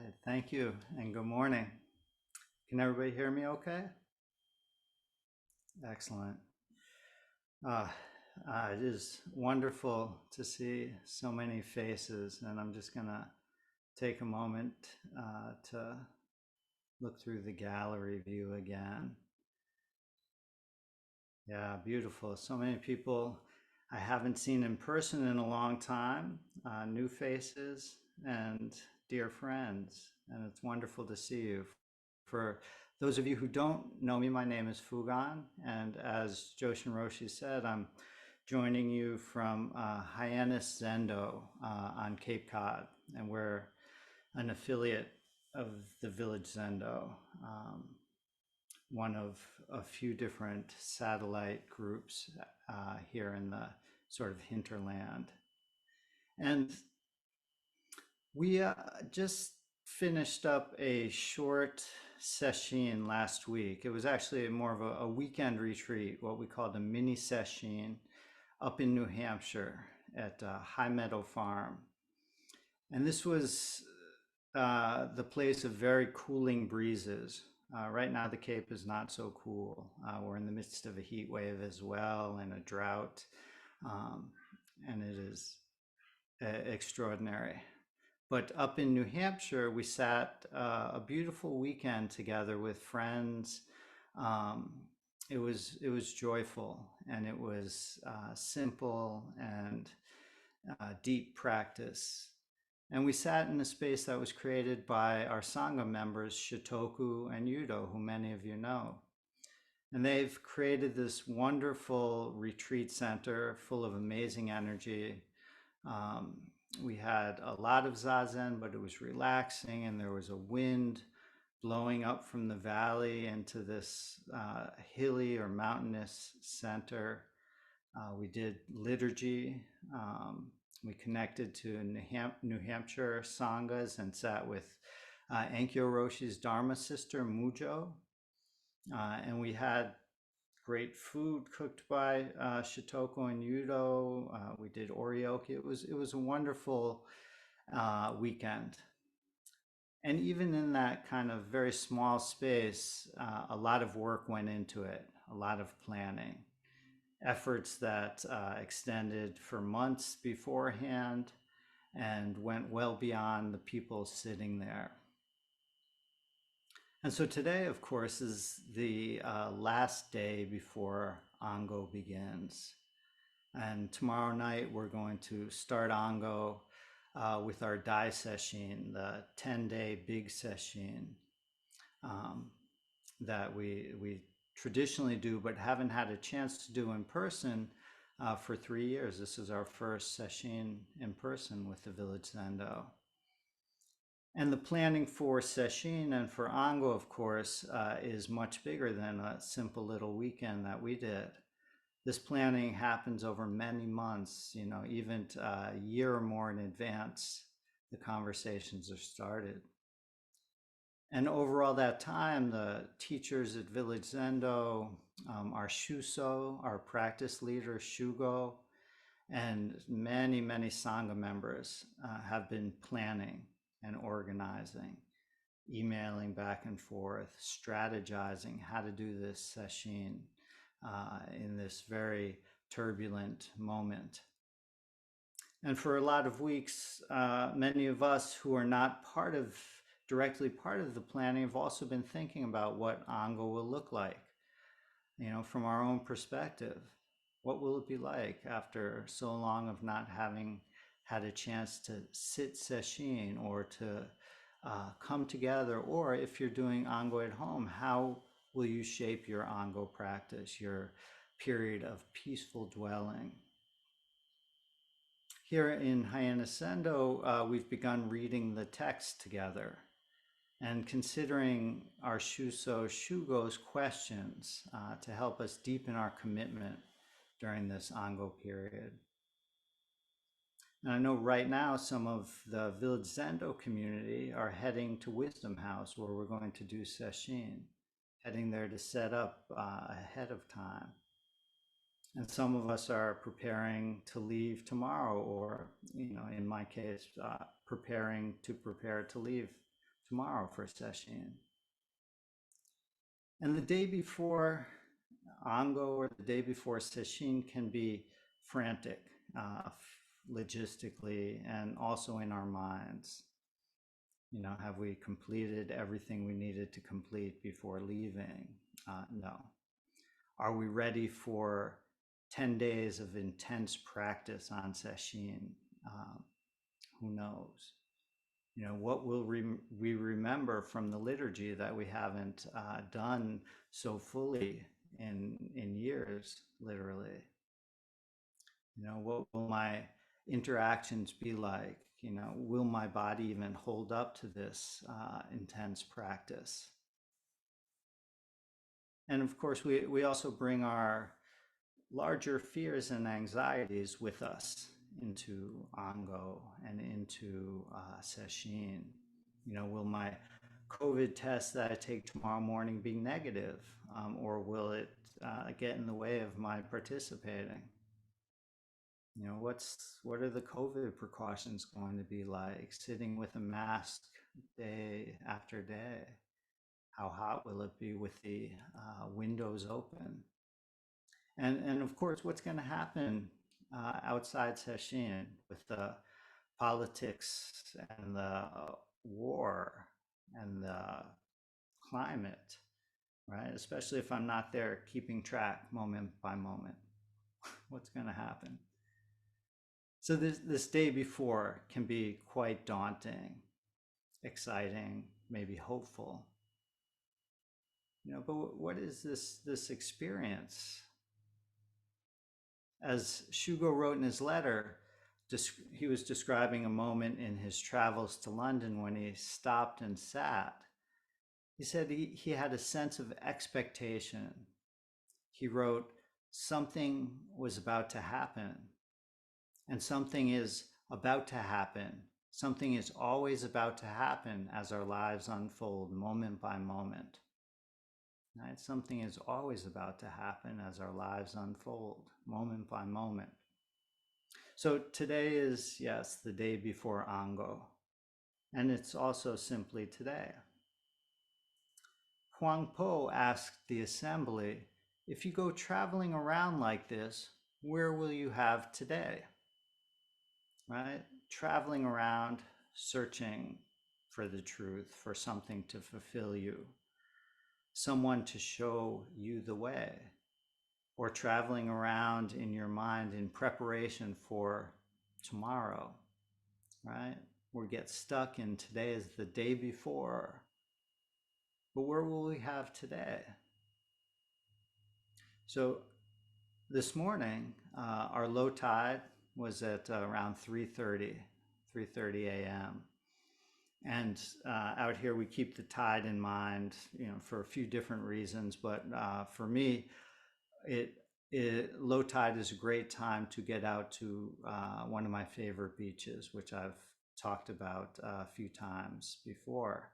right. Thank you and good morning. Can everybody hear me okay? Excellent. Uh, it is wonderful to see so many faces, and I'm just going to take a moment to look through the gallery view again. Yeah, beautiful. So many people I haven't seen in person in a long time, new faces and dear friends, and it's wonderful to see you. For those of you who don't know me, my name is Fugan, and as Joshin Roshi said, I'm joining you from Hyannis Zendo on Cape Cod, and we're an affiliate of the Village Zendo, one of a few different satellite groups here in the sort of hinterland. And we just finished up a short session last week. It was actually more of a weekend retreat, what we called a mini session up in New Hampshire at High Meadow Farm. And this was the place of very cooling breezes. Right now, the Cape is not so cool. We're in the midst of a heat wave as well and a drought, and it is extraordinary. But up in New Hampshire, we sat a beautiful weekend together with friends. Um, it was joyful, and it was simple and deep practice. And we sat in a space that was created by our Sangha members, Shitoku and Yudo, who many of you know. And they've created this wonderful retreat center full of amazing energy. Um, we had a lot of zazen, but it was relaxing, and there was a wind blowing up from the valley into this hilly or mountainous center. We did liturgy. We connected to New Hampshire Sanghas and sat with Enkyo Roshi's Dharma sister, Mujo. And we had great food cooked by Shitoko and Yudo. We did orioke. It was a wonderful weekend. And even in that kind of very small space, a lot of work went into it, a lot of planning, efforts that extended for months beforehand and went well beyond the people sitting there. And so today, of course, is the last day before Ango begins. And tomorrow night, we're going to start Ango with our Dai session, the 10-day big session that we traditionally do, but haven't had a chance to do in person for 3 years. This is our first session in person with the Village Zendo. And the planning for session and for Ango, of course, is much bigger than a simple little weekend that we did. This planning happens over many months, even a year or more in advance, the conversations are started. And over all that time, the teachers at Village Zendo, our Shuso, our practice leader, Shugo, and many, many Sangha members have been planning and organizing, emailing back and forth, strategizing how to do this session in this very turbulent moment. And for a lot of weeks, many of us who are not directly part of the planning have also been thinking about what Ango will look like, from our own perspective. What will it be like after so long of not having had a chance to sit sesshin or to come together? Or if you're doing Ango at home, how will you shape your Ango practice, your period of peaceful dwelling? Here in Hyannis Zendo, we've begun reading the text together and considering our Shuso Shugo's questions to help us deepen our commitment during this Ango period. And I know right now some of the Village Zendo community are heading to Wisdom House where we're going to do sesshin, heading there to set up ahead of time. And some of us are preparing to leave tomorrow, or, in my case, prepare to leave tomorrow for sesshin. And the day before Ango or the day before sesshin can be frantic, logistically, and also in our minds. Have we completed everything we needed to complete before leaving? No. Are we ready for 10 days of intense practice on sesshin? Who knows? What will we remember from the liturgy that we haven't done so fully in years, literally? What will my interactions be like? Will my body even hold up to this intense practice? And of course, we also bring our larger fears and anxieties with us into Ango and into Sesshin. Will my COVID test that I take tomorrow morning be negative, or will it get in the way of my participating? What are the COVID precautions going to be like? Sitting with a mask day after day. How hot will it be with the windows open? And of course, what's going to happen outside Sesshin with the politics and the war and the climate, right? Especially if I'm not there keeping track moment by moment. What's going to happen? So this day before can be quite daunting, exciting, maybe hopeful. But what is this experience? As Shugo wrote in his letter, he was describing a moment in his travels to London when he stopped and sat. He said he had a sense of expectation. He wrote, something was about to happen, and something is about to happen. Something is always about to happen as our lives unfold moment by moment. Right? Something is always about to happen as our lives unfold moment by moment. So today is, yes, the day before Ango, and it's also simply today. Huang Po asked the assembly, if you go traveling around like this, where will you have today? Right? Traveling around, searching for the truth, for something to fulfill you, someone to show you the way, or traveling around in your mind in preparation for tomorrow, right? We get stuck in today is the day before, but where will we have today? So this morning, our low tide was at around 3:30 a.m. And out here, we keep the tide in mind, for a few different reasons. But for me, low tide is a great time to get out to one of my favorite beaches, which I've talked about a few times before.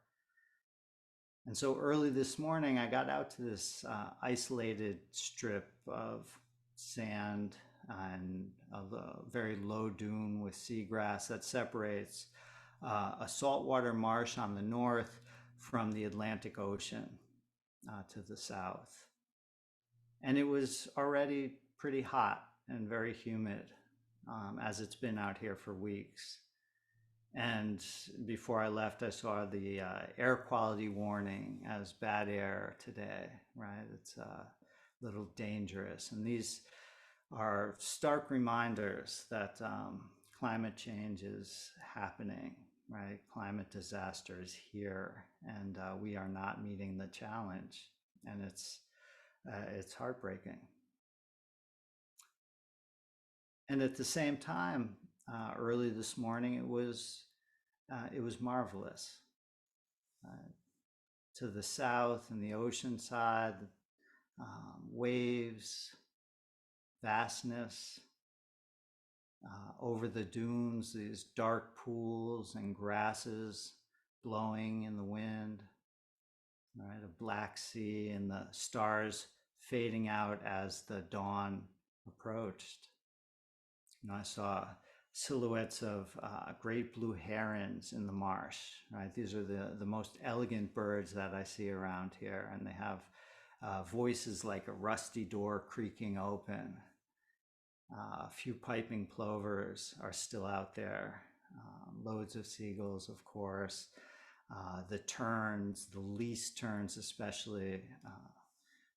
And so early this morning, I got out to this isolated strip of sand and a very low dune with seagrass that separates a saltwater marsh on the north from the Atlantic Ocean to the south. And it was already pretty hot and very humid, as it's been out here for weeks. And before I left, I saw the air quality warning as bad air today, right? It's a little dangerous. And these are stark reminders that climate change is happening, right? Climate disaster is here, and we are not meeting the challenge. And it's heartbreaking. And at the same time, early this morning, it was marvelous. To the south and the ocean side, waves, vastness. Over the dunes, these dark pools and grasses blowing in the wind. Right, a black sea and the stars fading out as the dawn approached. I saw silhouettes of great blue herons in the marsh, right? These are the most elegant birds that I see around here, and they have voices like a rusty door creaking open. A few piping plovers are still out there, loads of seagulls, of course. The terns, the least terns especially,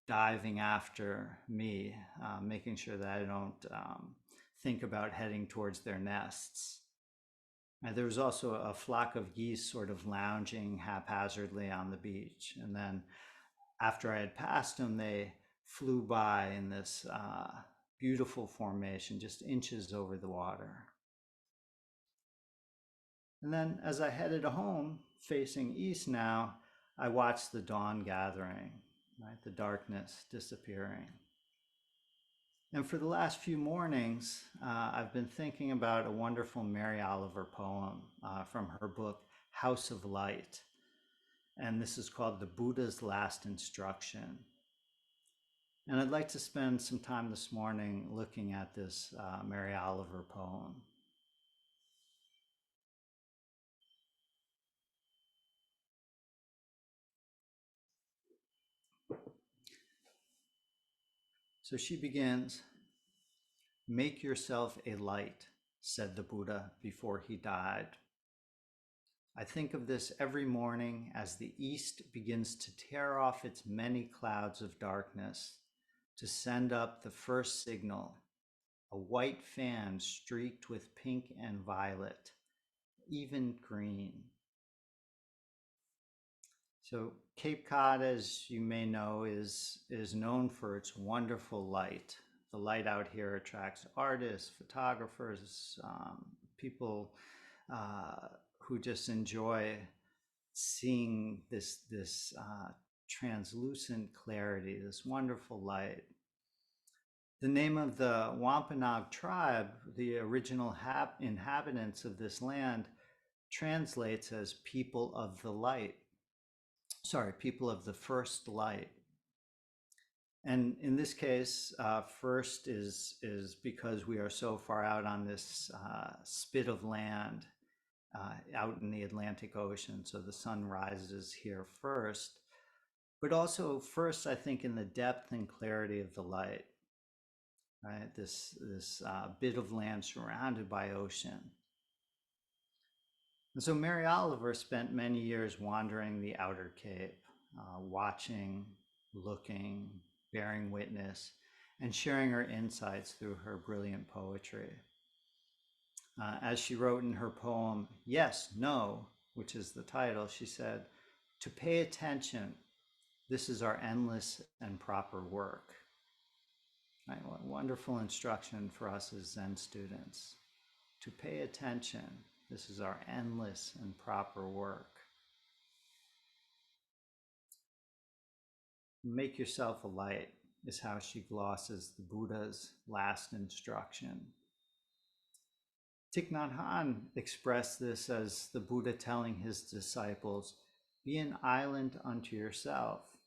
diving after me, making sure that I don't think about heading towards their nests. There was also a flock of geese sort of lounging haphazardly on the beach. And then after I had passed them, they flew by in this beautiful formation, just inches over the water. And then as I headed home, facing east now, I watched the dawn gathering, right? The darkness disappearing. And for the last few mornings, I've been thinking about a wonderful Mary Oliver poem from her book, House of Light. And this is called The Buddha's Last Instruction. And I'd like to spend some time this morning looking at this Mary Oliver poem. So she begins, "Make yourself a light," said the Buddha before he died. I think of this every morning as the east begins to tear off its many clouds of darkness to send up the first signal, a white fan streaked with pink and violet, even green. So Cape Cod, as you may know, is known for its wonderful light. The light out here attracts artists, photographers, people who just enjoy seeing this translucent clarity, this wonderful light. The name of the Wampanoag tribe, the original inhabitants of this land, translates as people of the light. Sorry, people of the first light. And in this case, first is because we are so far out on this spit of land out in the Atlantic Ocean. So the sun rises here first, but also first, I think, in the depth and clarity of the light, right? This bit of land surrounded by ocean. And so Mary Oliver spent many years wandering the outer Cape, watching, looking, bearing witness, and sharing her insights through her brilliant poetry. As she wrote in her poem, Yes, No, which is the title, she said, "To pay attention, this is our endless and proper work." Right? Wonderful instruction for us as Zen students. To pay attention, this is our endless and proper work. Make yourself a light is how she glosses the Buddha's last instruction. Thich Nhat Hanh expressed this as the Buddha telling his disciples, "Be an island unto yourself.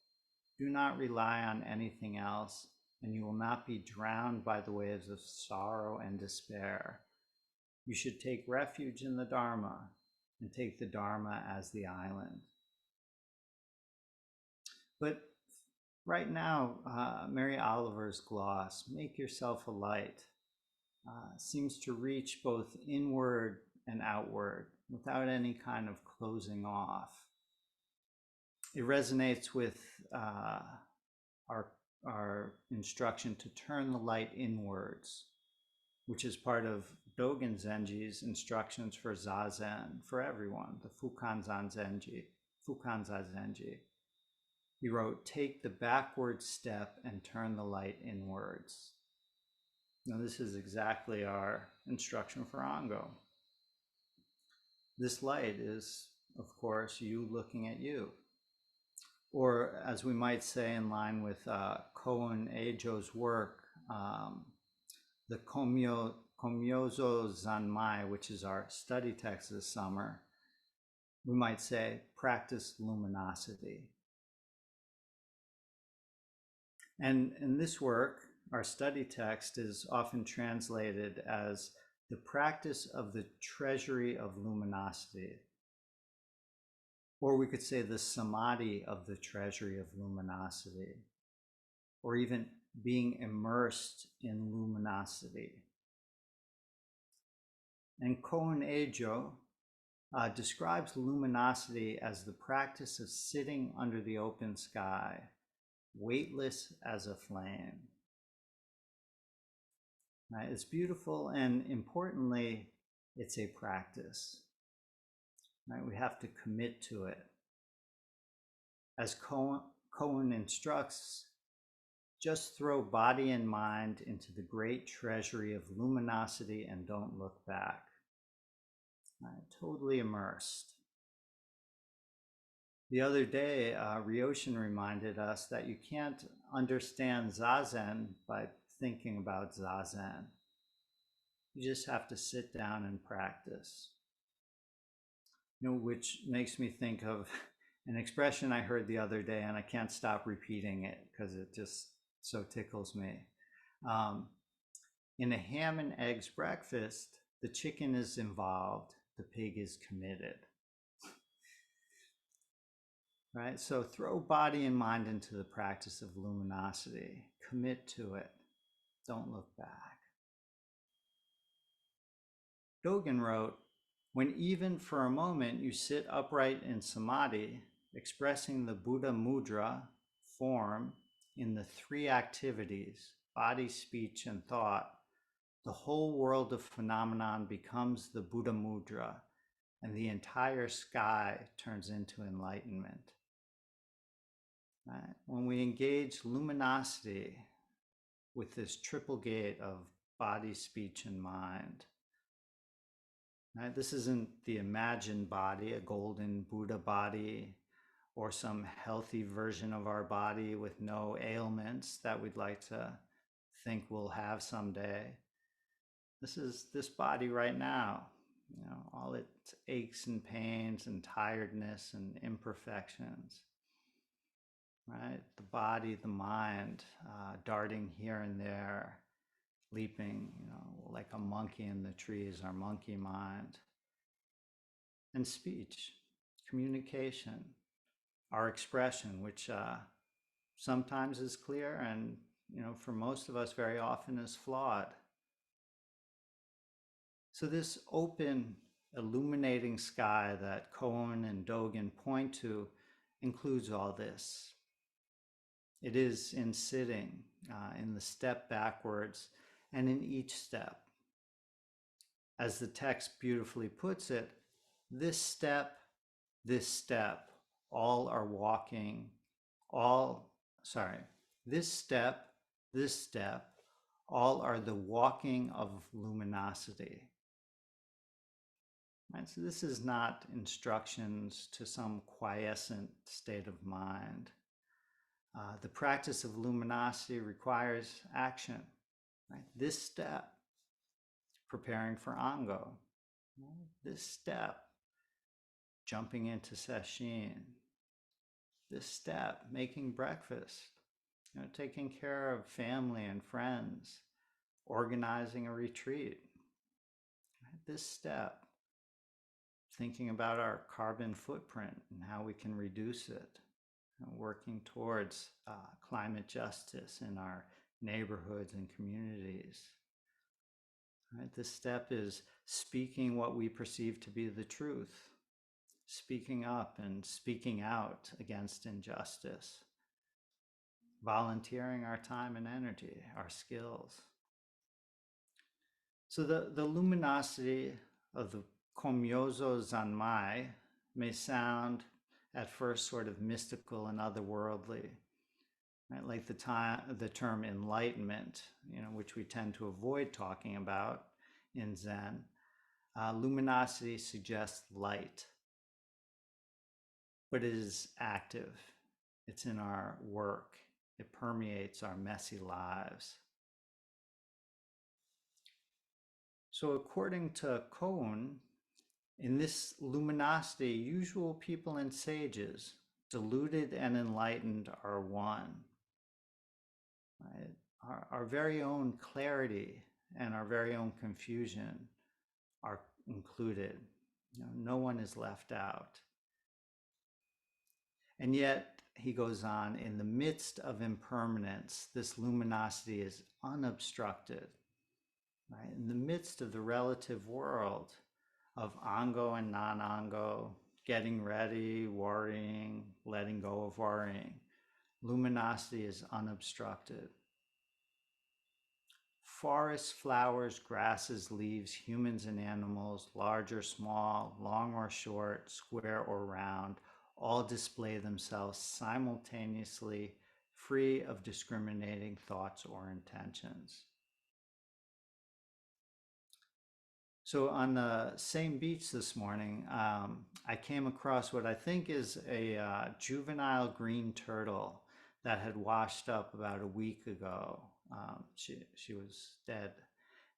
Do not rely on anything else, and you will not be drowned by the waves of sorrow and despair. You should take refuge in the Dharma and take the Dharma as the island." But right now, Mary Oliver's gloss, "Make yourself a light," seems to reach both inward and outward without any kind of closing off. It resonates with our instruction to turn the light inwards, which is part of Dogen Zenji's instructions for zazen for everyone, the Fugan Zenji. He wrote, "Take the backward step and turn the light inwards." Now, this is exactly our instruction for Ango. This light is, of course, you looking at you. Or, as we might say in line with Koun Eijo's work, the Komyozo Zanmai, which is our study text this summer, we might say, practice luminosity. And in this work, our study text is often translated as the practice of the treasury of luminosity, or we could say the samadhi of the treasury of luminosity, or even being immersed in luminosity. And Koun Ejo describes luminosity as the practice of sitting under the open sky, weightless as a flame. Right? It's beautiful, and importantly, it's a practice. Right? We have to commit to it. As Koun instructs, just throw body and mind into the great treasury of luminosity and don't look back. Right? Totally immersed. The other day, Ryoshin reminded us that you can't understand zazen by thinking about zazen. You just have to sit down and practice. Which makes me think of an expression I heard the other day, and I can't stop repeating it because it just so tickles me. In a ham and eggs breakfast, the chicken is involved, the pig is committed. Right? So throw body and mind into the practice of luminosity. Commit to it. Don't look back. Dogen wrote, when even for a moment you sit upright in samadhi, expressing the Buddha mudra form in the three activities, body, speech, and thought, the whole world of phenomenon becomes the Buddha mudra, and the entire sky turns into enlightenment. Right? When we engage luminosity with this triple gate of body, speech, and mind, right? This isn't the imagined body, a golden Buddha body, or some healthy version of our body with no ailments that we'd like to think we'll have someday. This is this body right now, all its aches and pains and tiredness and imperfections. Right? The body, the mind, darting here and there, leaping, like a monkey in the trees, our monkey mind. And speech, communication, our expression, which sometimes is clear and, for most of us very often is flawed. So this open, illuminating sky that Koun and Dogen point to includes all this. It is in sitting, in the step backwards, and in each step. As the text beautifully puts it, this step, all are walking, this step, all are the walking of luminosity. Right? So this is not instructions to some quiescent state of mind. The practice of luminosity requires action. Right? This step, preparing for Ango. Right? This step, jumping into Sesshin. This step, making breakfast. Taking care of family and friends. Organizing a retreat. Right? This step, thinking about our carbon footprint and how we can reduce it. Working towards climate justice in our neighborhoods and communities. Right? This step is speaking what we perceive to be the truth, speaking up and speaking out against injustice, volunteering our time and energy, our skills. So the luminosity of the Komyozo Zanmai may sound at first sort of mystical and otherworldly, right? Like the term enlightenment, which we tend to avoid talking about in Zen. Luminosity suggests light, but it is active. It's in our work. It permeates our messy lives. So according to Koun, in this luminosity, usual people and sages, deluded and enlightened, are one. Right? Our very own clarity and our very own confusion are included. No one is left out. And yet, he goes on, in the midst of impermanence, this luminosity is unobstructed, right? In the midst of the relative world of ango and non-ango, getting ready, worrying, letting go of worrying, luminosity is unobstructed. Forests, flowers, grasses, leaves, humans and animals, large or small, long or short, square or round, all display themselves simultaneously, free of discriminating thoughts or intentions. So on the same beach this morning, I came across what I think is a juvenile green turtle that had washed up about a week ago. She was dead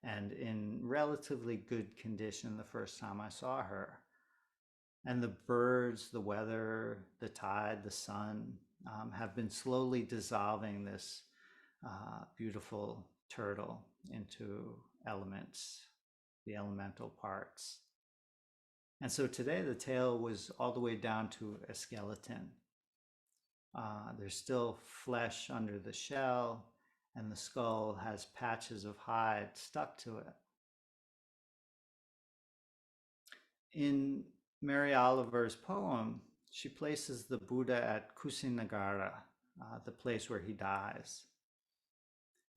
and in relatively good condition the first time I saw her. And the birds, the weather, the tide, the sun have been slowly dissolving this beautiful turtle into elements, the elemental parts. And so today the tail was all the way down to a skeleton. There's still flesh under the shell, and the skull has patches of hide stuck to it. In Mary Oliver's poem, she places the Buddha at Kusinagara, the place where he dies.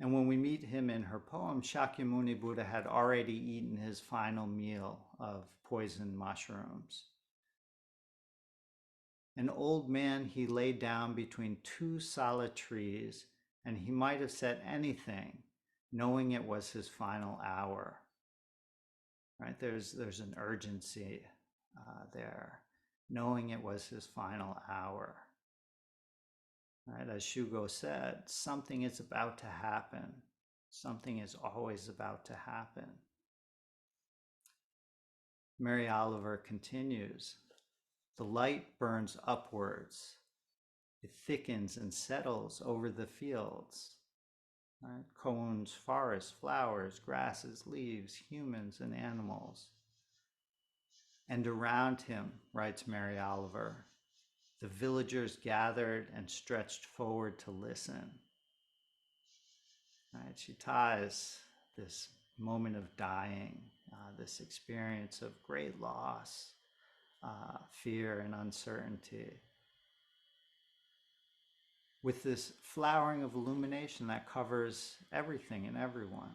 And when we meet him in her poem, Shakyamuni Buddha had already eaten his final meal of poison mushrooms. An old man, he lay down between two solid trees, and he might have said anything, knowing it was his final hour. Right? There's an urgency there, knowing it was his final hour. Right? As Shugo said, something is about to happen. Something is always about to happen. Mary Oliver continues, the light burns upwards. It thickens and settles over the fields. Right? Cones, forests, flowers, grasses, leaves, humans, and animals. And around him, writes Mary Oliver, the villagers gathered and stretched forward to listen. Right? She ties this moment of dying, this experience of great loss, fear, and uncertainty, with this flowering of illumination that covers everything and everyone.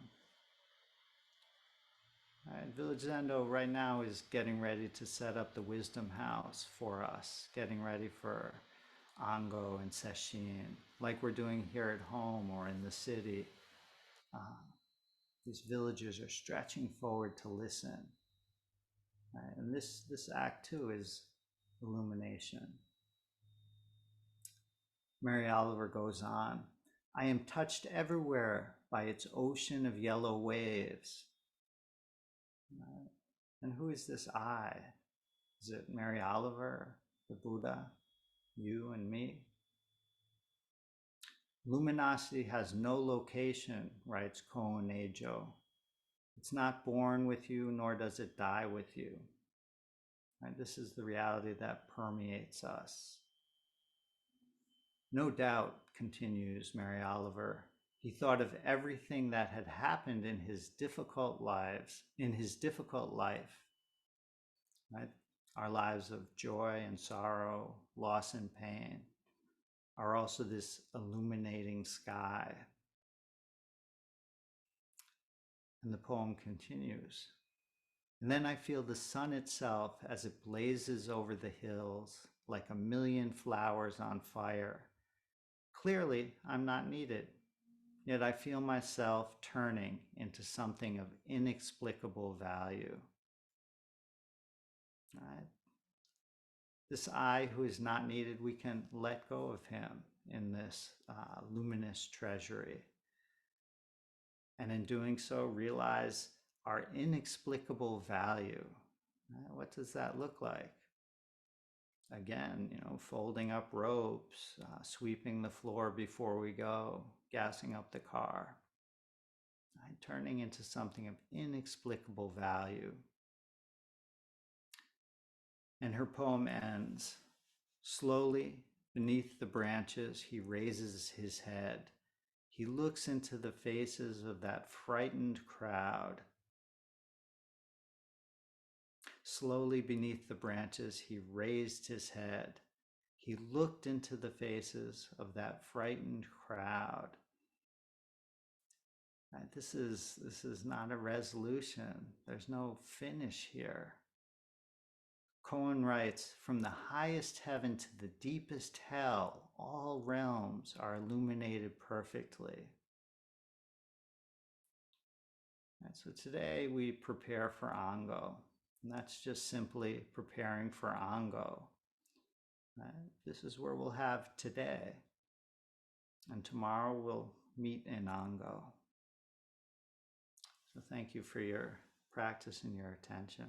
Right? Village Zendo right now is getting ready to set up the wisdom house for us, getting ready for Ango and Sesshin, like we're doing here at home or in the city. These villagers are stretching forward to listen. Right? And this act too is illumination. Mary Oliver goes on, I am touched everywhere by its ocean of yellow waves. Right? And who is this I? Is it Mary Oliver, the Buddha, you and me? Luminosity has no location, writes Koun Eijo. It's not born with you, nor does it die with you. Right? This is the reality that permeates us. No doubt, continues Mary Oliver, he thought of everything that had happened in his difficult life. Right? Our lives of joy and sorrow, loss and pain are also this illuminating sky. And the poem continues. And then I feel the sun itself as it blazes over the hills like a million flowers on fire. Clearly, I'm not needed, yet I feel myself turning into something of inexplicable value. Right? This I who is not needed, we can let go of him in this luminous treasury. And in doing so, realize our inexplicable value. Right? What does that look like? Again, folding up ropes, sweeping the floor before we go, gassing up the car, right? Turning into something of inexplicable value. And her poem ends: slowly, beneath the branches, he raises his head. He looks into the faces of that frightened crowd. Slowly beneath the branches, he raised his head. He looked into the faces of that frightened crowd. This is not a resolution. There's no finish here. Cohen writes, from the highest heaven to the deepest hell, all realms are illuminated perfectly. And so today we prepare for Ango. And that's just simply preparing for Ango. This is where we'll have today. And tomorrow we'll meet in Ango. So thank you for your practice and your attention.